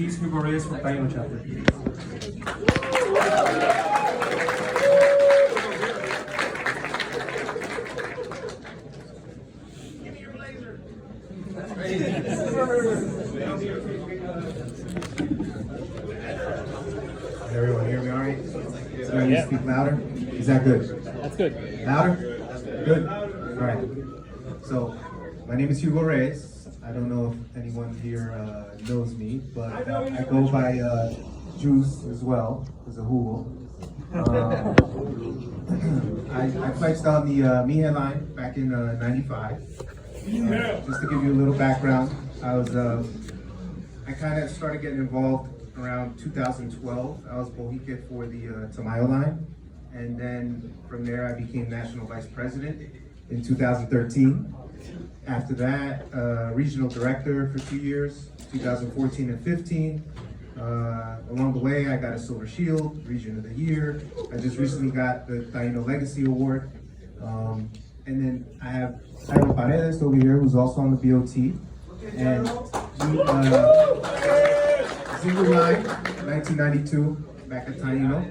He's Hugo Reyes from Taino chapter. Everyone hear me all right? So I need to speak louder? Is that good? That's good. Louder? Good? All right. So, my name is Hugo Reyes. I don't know if anyone here knows me, but I go by Juice as well, as a Hugo. I pledged on the Mija line back in '95. Just to give you a little background, I kind of started getting involved around 2012. I was Bohique for the Tamayo line, and then from there I became national vice president in 2013. After that, regional director for 2 years, 2014 and 15. Along the way, I got a Silver Shield, Region of the Year. I just recently got the Taino Legacy Award. And then I have Jairo Paredes over here, who's also on the BOT. And he, single line, 1992, back at Taino.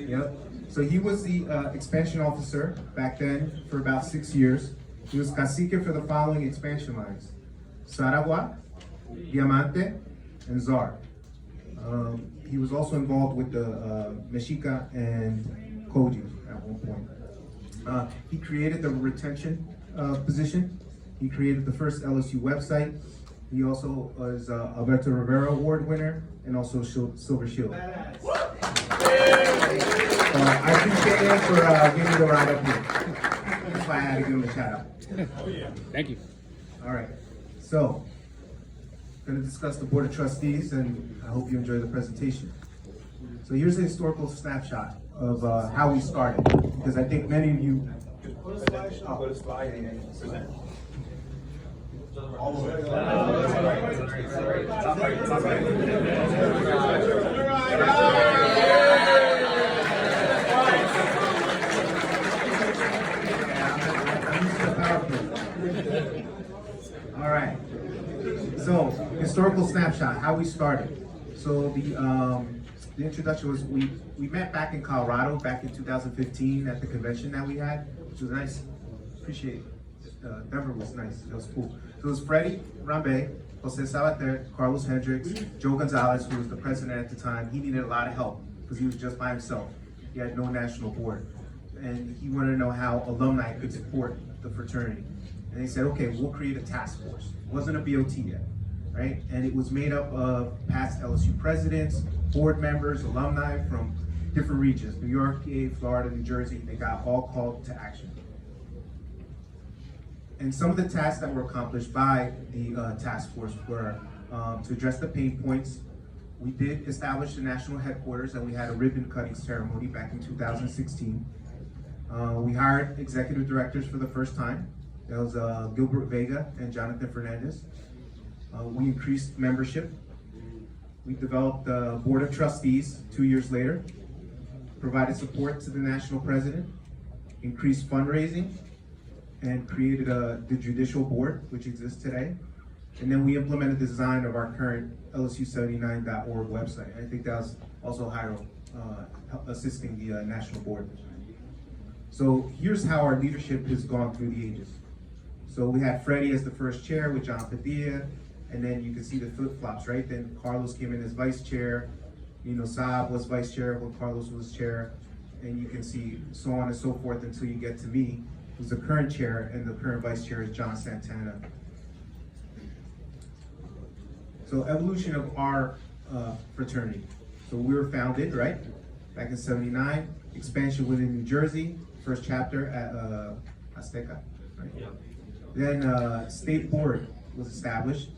Yep. So he was the expansion officer back then for about 6 years. He was cacique for the following expansion lines: Saragua, Diamante, and Zar. He was also involved with the Mexica and Koji at one point. He created the retention position. He created the first LSU website. He also was Alberto Rivera Award winner and also Silver Shield. I appreciate him for giving me the ride up here. That's why I had to give him a shout out. Thank you. All right, so I'm going to discuss the Board of Trustees, and I hope you enjoy the presentation. So here's a historical snapshot of how we started, because I think many of you. All right. So, historical snapshot, how we started. So the introduction was we met back in Colorado back in 2015 at the convention that we had, which was nice. Appreciate it. Denver was nice. It was cool. So it was Freddie Rambe, Jose Sabater, Carlos Hendricks, Joe Gonzalez, who was the president at the time. He needed a lot of help because he was just by himself. He had no national board. And he wanted to know how alumni could support the fraternity. And they said, okay, we'll create a task force. It wasn't a BOT yet, right? And it was made up of past LSU presidents, board members, alumni from different regions, New York, PA, Florida, New Jersey. They got all called to action. And some of the tasks that were accomplished by the task force were to address the pain points. We did establish the national headquarters, and we had a ribbon cutting ceremony back in 2016. We hired executive directors for the first time. That was Gilbert Vega and Jonathan Fernandez. We increased membership. We developed the Board of Trustees 2 years later, provided support to the national president, increased fundraising, and created the judicial board, which exists today. And then we implemented the design of our current LSU79.org website. I think that was also Jairo assisting the national board. So here's how our leadership has gone through the ages. So we had Freddie as the first chair with John Padilla, and then you can see the flip-flops, right? Then Carlos came in as vice chair, Saab was vice chair when Carlos was chair, and you can see so on and so forth until you get to me, who's the current chair, and the current vice chair is John Santana. So evolution of our fraternity. So we were founded, right, back in '79, expansion within New Jersey, first chapter at Azteca, right? Yeah. Then state board was established.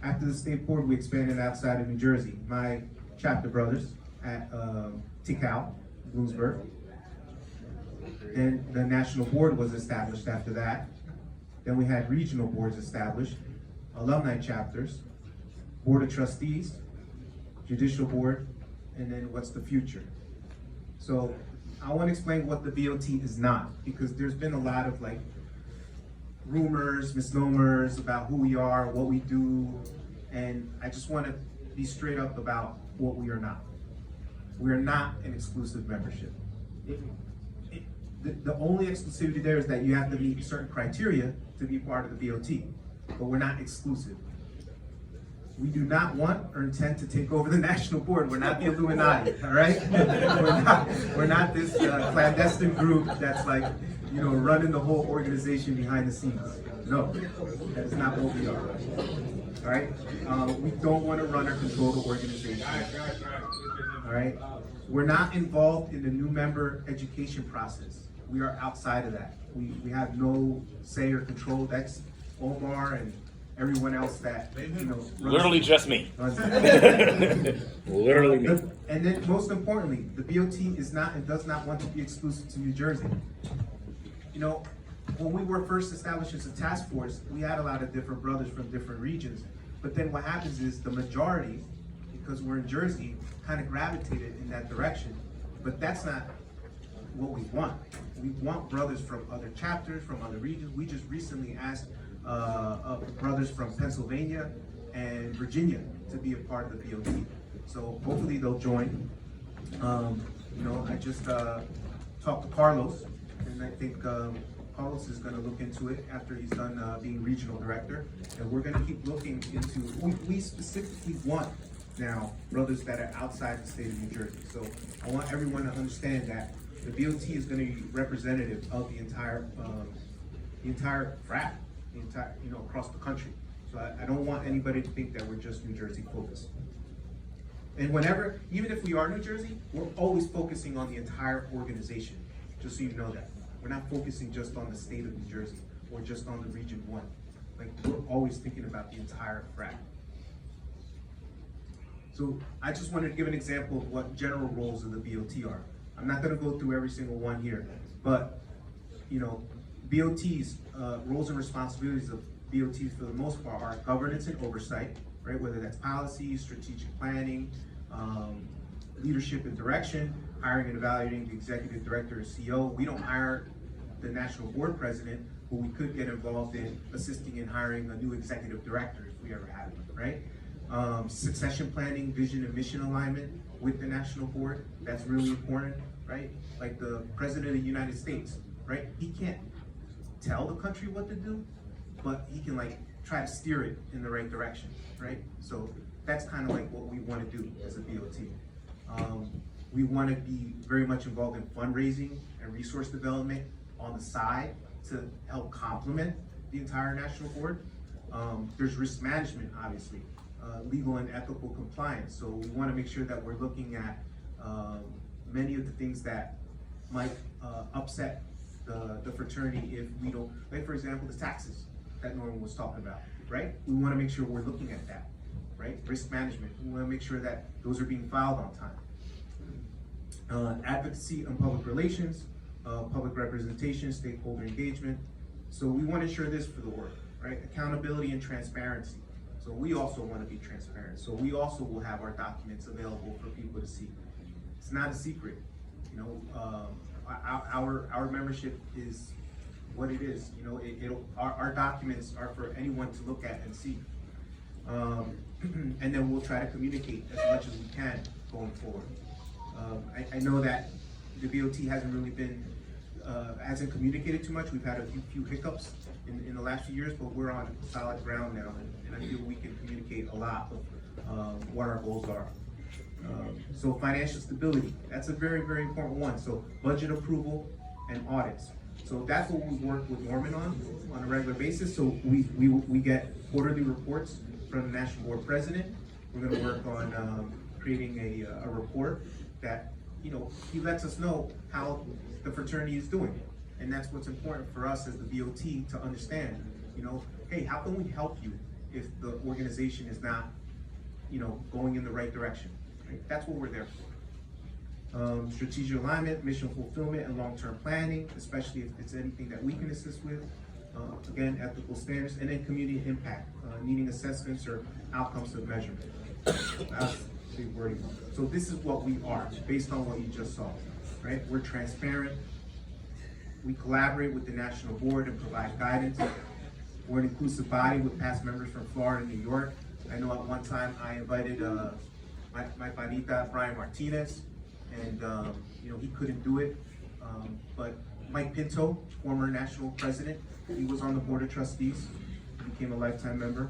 After the state board, we expanded outside of New Jersey. My chapter brothers at Tikal, Bloomsburg. Then the national board was established after that. Then we had regional boards established, alumni chapters, Board of Trustees, Judicial Board, and then what's the future. So I want to explain what the BOT is not, because there's been a lot of rumors, misnomers about who we are, what we do, and I just want to be straight up about what we are not. We are not an exclusive membership. The only exclusivity there is that you have to meet certain criteria to be part of the BOT, but we're not exclusive. We do not want or intend to take over the national board. We're not the Illuminati, all right? we're not this clandestine group that's like, you know, running the whole organization behind the scenes. No, that is not what we are, all right? We don't want to run or control the organization, all right? We're not involved in the new member education process. We are outside of that. We have no say or control. That's Omar and everyone else that, you know, Literally just me. runs Literally me. And then most importantly, the BOT is not and does not want to be exclusive to New Jersey. You know, when we were first established as a task force, we had a lot of different brothers from different regions. But then what happens is the majority, because we're in Jersey, kind of gravitated in that direction. But that's not what we want. We want brothers from other chapters, from other regions. We just recently asked brothers from Pennsylvania and Virginia to be a part of the BOT. So hopefully they'll join. You know, I just talked to Carlos, and I think Carlos is going to look into it after he's done being regional director. And we're going to keep looking into, we specifically want now brothers that are outside the state of New Jersey. So I want everyone to understand that the BOT is going to be representative of the entire frat, the entire, you know, across the country. So I don't want anybody to think that we're just New Jersey focused. And whenever, even if we are New Jersey, we're always focusing on the entire organization, just so you know that. We're not focusing just on the state of New Jersey or just on the region 1. Like, we're always thinking about the entire frat. So I just wanted to give an example of what general roles of the BOT are. I'm not going to go through every single one here, but, you know, BOT's roles and responsibilities of BOTs for the most part are governance and oversight, right? Whether that's policy, strategic planning, leadership and direction, hiring and evaluating the executive director or CEO. We don't hire the national board president, but we could get involved in assisting in hiring a new executive director if we ever had one, right? Succession planning, vision and mission alignment with the national board. That's really important, right? Like the president of the United States, right? He can't tell the country what to do, but he can like try to steer it in the right direction, right? So that's kind of like what we want to do as a BOT. We want to be very much involved in fundraising and resource development on the side to help complement the entire national board. There's risk management, obviously, legal and ethical compliance. So we want to make sure that we're looking at many of the things that might upset the fraternity if we don't, like for example, the taxes that Norman was talking about, right? We want to make sure we're looking at that, right? Risk management, we want to make sure that those are being filed on time. Advocacy and public relations, public representation, stakeholder engagement. So we want to ensure this for the work, right? Accountability and transparency. So we also want to be transparent. So we also will have our documents available for people to see. It's not a secret, you know. Our membership is what it is. You know, our documents are for anyone to look at and see. And then we'll try to communicate as much as we can going forward. I know that the BOT hasn't really been, hasn't communicated too much. We've had a few hiccups in the last few years, but we're on solid ground now, and I feel we can communicate a lot of what our goals are. So financial stability, that's a very, very important one. So budget approval and audits. So that's what we work with Norman on a regular basis. So we get quarterly reports from the National Board President. We're going to work on creating a report that, you know, he lets us know how the fraternity is doing. And that's what's important for us as the BOT to understand, you know, hey, how can we help you if the organization is not, you know, going in the right direction? Right? That's what we're there for. Strategic alignment, mission fulfillment, and long-term planning, especially if it's anything that we can assist with. Again, ethical standards, and then community impact, needing assessments or outcomes of measurement. That's big wording. So this is what we are, based on what you just saw, right? We're transparent. We collaborate with the national board and provide guidance. We're an inclusive body with past members from Florida and New York. I know at one time I invited my panita Brian Martinez, and he couldn't do it. But Mike Pinto, former national president, he was on the board of trustees, became a lifetime member.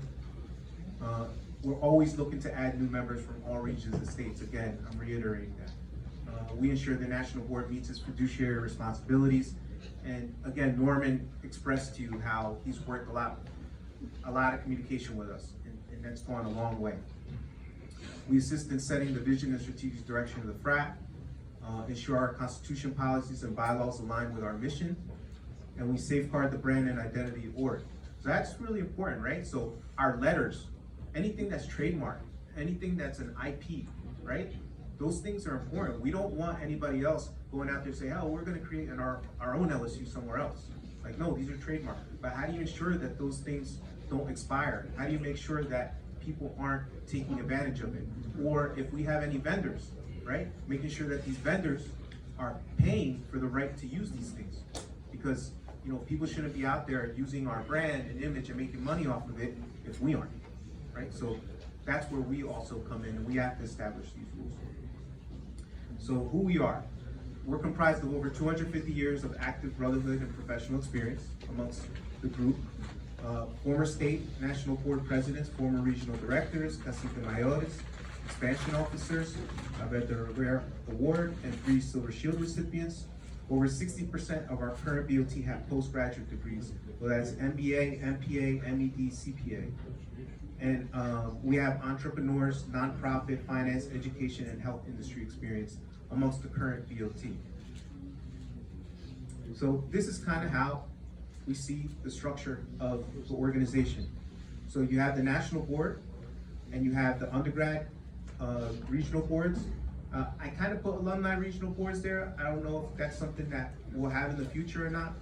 We're always looking to add new members from all regions and states. Again, I'm reiterating that. We ensure the national board meets its fiduciary responsibilities. And again, Norman expressed to you how he's worked a lot of communication with us, and that's gone a long way. We assist in setting the vision and strategic direction of the frat, ensure our constitution, policies, and bylaws align with our mission, and we safeguard the brand and identity of org. So that's really important, right? So our letters, anything that's trademarked, anything that's an IP, right? Those things are important. We don't want anybody else going out there and say, oh, we're gonna create our own LSU somewhere else. Like, no, these are trademarked. But how do you ensure that those things don't expire? How do you make sure that people aren't taking advantage of it? Or if we have any vendors, right? Making sure that these vendors are paying for the right to use these things. Because, people shouldn't be out there using our brand and image and making money off of it if we aren't, right? So that's where we also come in, and we have to establish these rules. So who we are. We're comprised of over 250 years of active brotherhood and professional experience amongst the group. Former state, national board presidents, former regional directors, cacique mayores, expansion officers, Alberto Rivera Award, and 3 Silver Shield recipients. Over 60% of our current BOT have postgraduate degrees, whether that's MBA, MPA, MED, CPA. And we have entrepreneurs, nonprofit, finance, education, and health industry experience amongst the current BOT. So this is kind of how we see the structure of the organization. So you have the national board, and you have the undergrad regional boards. I kind of put alumni regional boards there. I don't know if that's something that we'll have in the future or not,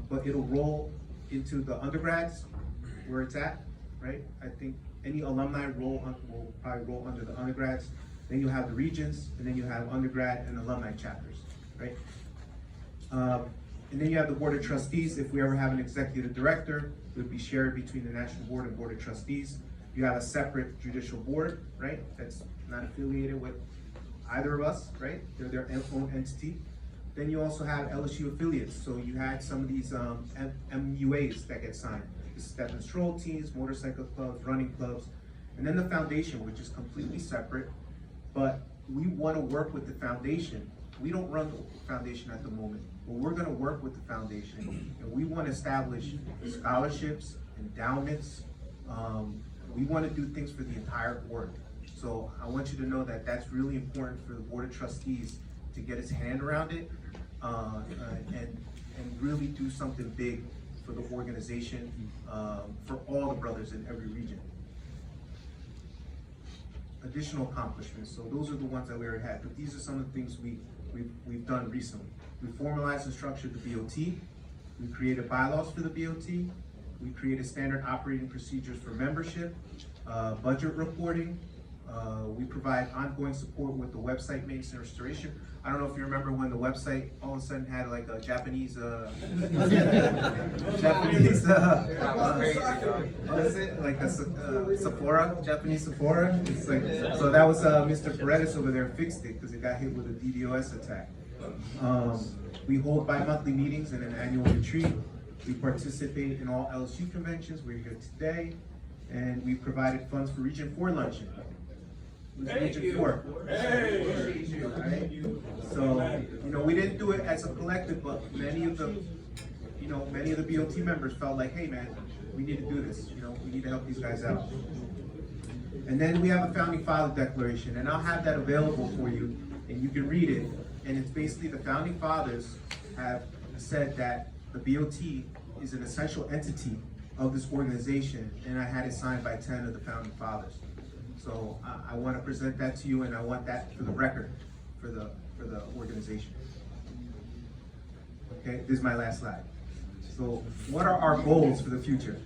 but it'll roll into the undergrads where it's at, right? I think any alumni will probably roll under the undergrads. Then you'll have the regions, and then you have undergrad and alumni chapters, right? And then you have the board of trustees. If we ever have an executive director, it would be shared between the national board and board of trustees. You have a separate judicial board, right? That's not affiliated with either of us, right? They're their own entity. Then you also have LSU affiliates. So you had some of these MUAs that get signed. The step and stroll teams, motorcycle clubs, running clubs. And then the foundation, which is completely separate, but we want to work with the foundation. We don't run the foundation at the moment, but we're going to work with the foundation, and we want to establish scholarships, endowments. We want to do things for the entire board. So I want you to know that that's really important for the board of trustees to get its hand around it and really do something big for the organization, for all the brothers in every region. Additional accomplishments. So those are the ones that we already had, but these are some of the things we've done recently. We formalized and structured the BOT. We created bylaws for the BOT. We created standard operating procedures for membership, budget reporting. We provide ongoing support with the website maintenance and restoration. I don't know if you remember when the website all of a sudden had like a Japanese, like a Sephora, Japanese Sephora. It's like, so that was Mr. Paredes over there fixed it because it got hit with a DDoS attack. We hold bi-monthly meetings and an annual retreat. We participate in all LSU conventions. We're here today, and we provided funds for Region 4 luncheon. Region 4. Hey. Right? So, we didn't do it as a collective, but many of the BOT members felt like, hey man, we need to do this. We need to help these guys out. And then we have a Founding Father Declaration, and I'll have that available for you, and you can read it. And it's basically the Founding Fathers have said that the BOT is an essential entity of this organization, and I had it signed by 10 of the Founding Fathers. So I want to present that to you, and I want that for the record for the organization. Okay, this is my last slide. So what are our goals for the future?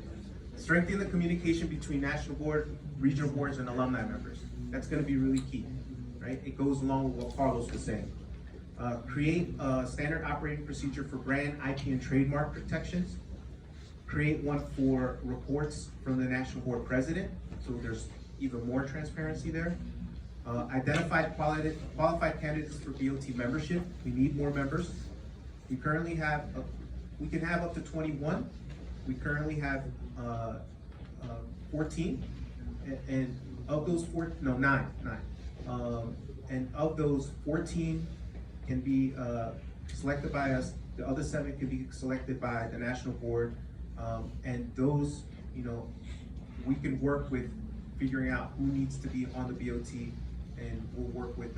Strengthen the communication between national board, regional boards, and alumni members. That's going to be really key, right? It goes along with what Carlos was saying. Create a standard operating procedure for brand, IP, and trademark protections. Create one for reports from the national board president. So there's even more transparency there. Identified qualified candidates for BOT membership. We need more members. We currently have, we can have up to 21. We currently have 14, and of those nine. And of those, 14 can be selected by us. The other 7 can be selected by the national board, and those, we can work with figuring out who needs to be on the BOT, and we'll work with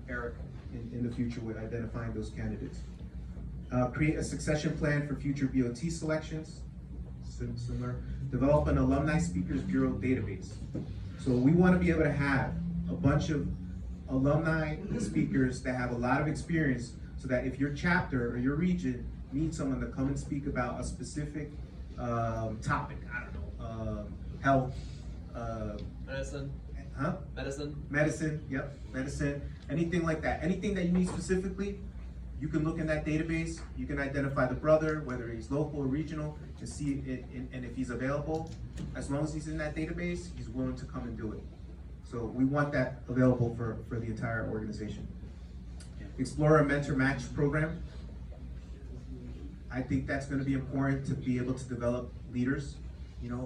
Eric in the future with identifying those candidates. Create a succession plan for future BOT selections. Similar. Develop an alumni speakers bureau database. So we want to be able to have a bunch of alumni speakers that have a lot of experience, so that if your chapter or your region needs someone to come and speak about a specific topic, I don't know, health, Medicine. huh? Medicine, yep, medicine, anything like that. Anything that you need specifically, you can look in that database, you can identify the brother, whether he's local or regional, and see it, and if he's available. As long as he's in that database, he's willing to come and do it. So we want that available for the entire organization. Explore a mentor match program. I think that's going to be important to be able to develop leaders.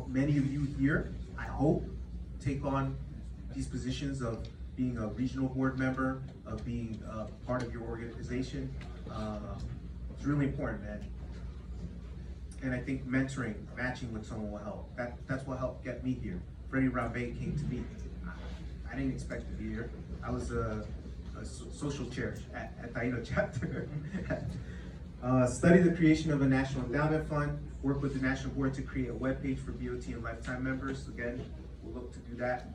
Many of you here, I hope, take on these positions of being a regional board member, of being part of your organization. It's really important, man. And I think mentoring, matching with someone will help. That's what helped get me here. Freddie Rambe came to me. I didn't expect to be here. I was a social chair at Taino chapter. Study the creation of a national endowment fund. Work with the national board to create a webpage for BOT and lifetime members. Again, we'll look to do that.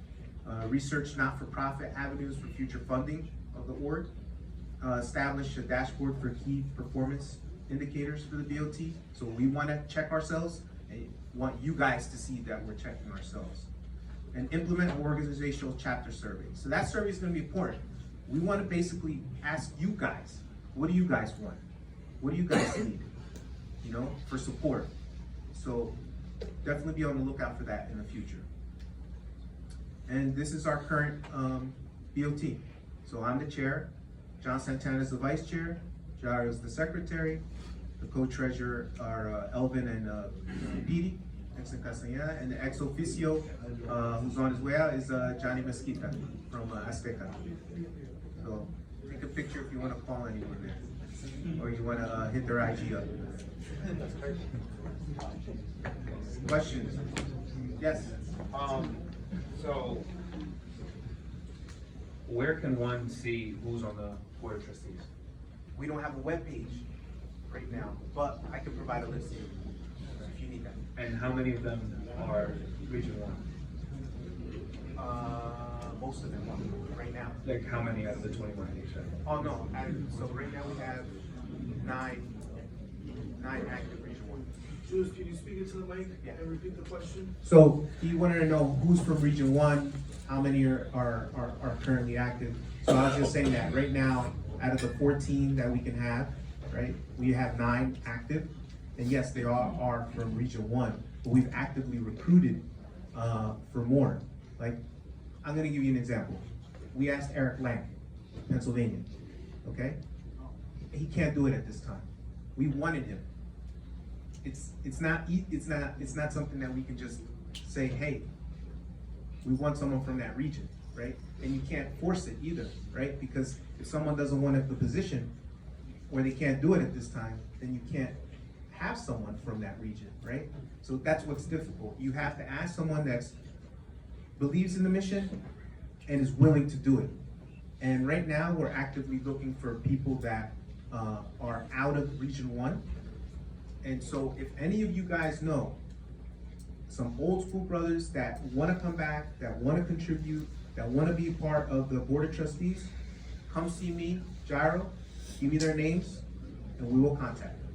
Research not-for-profit avenues for future funding of the org. Establish a dashboard for key performance indicators for the BOT. So we want to check ourselves and want you guys to see that we're checking ourselves. And implement an organizational chapter survey. So that survey is going to be important. We want to basically ask you guys, what do you guys want? What do you guys need, for support? So definitely be on the lookout for that in the future. And this is our current BOT. So I'm the chair, John Santana is the vice chair, Jairo is the secretary, the co-treasurer are Elvin and Pidi, ex Castellana, and the ex officio who's on his way out is Johnny Mesquita from Azteca. So take a picture if you want to call anyone there, or you want to hit their IG up. Questions? Yes. So, where can one see who's on the board of trustees? We don't have a web page right now, but I can provide a list if you need that. And how many of them are Region 1? Most of them are right now. Like how many out of the 21 each have? Oh no, so right now we have nine active Region 1. Jules, can you speak into the mic Yeah. and repeat the question? So he wanted to know who's from Region 1, how many are currently active. So I was just saying that right now, out of the 14 that we can have, right, we have 9 active. And yes, they all are from Region 1, but we've actively recruited for more. Like, I'm gonna give you an example. We asked Eric Lang, Pennsylvania, okay? He can't do it at this time. We wanted him. It's not something that we can just say, hey, we want someone from that region, right? And you can't force it either, right? Because if someone doesn't want the position, or they can't do it at this time, then you can't have someone from that region, right? So that's what's difficult. You have to ask someone that believes in the mission and is willing to do it. And right now, we're actively looking for people that are out of Region 1. And so if any of you guys know some old school brothers that want to come back, that want to contribute, that want to be part of the Board of Trustees, come see me, Jairo, give me their names, and we will contact them.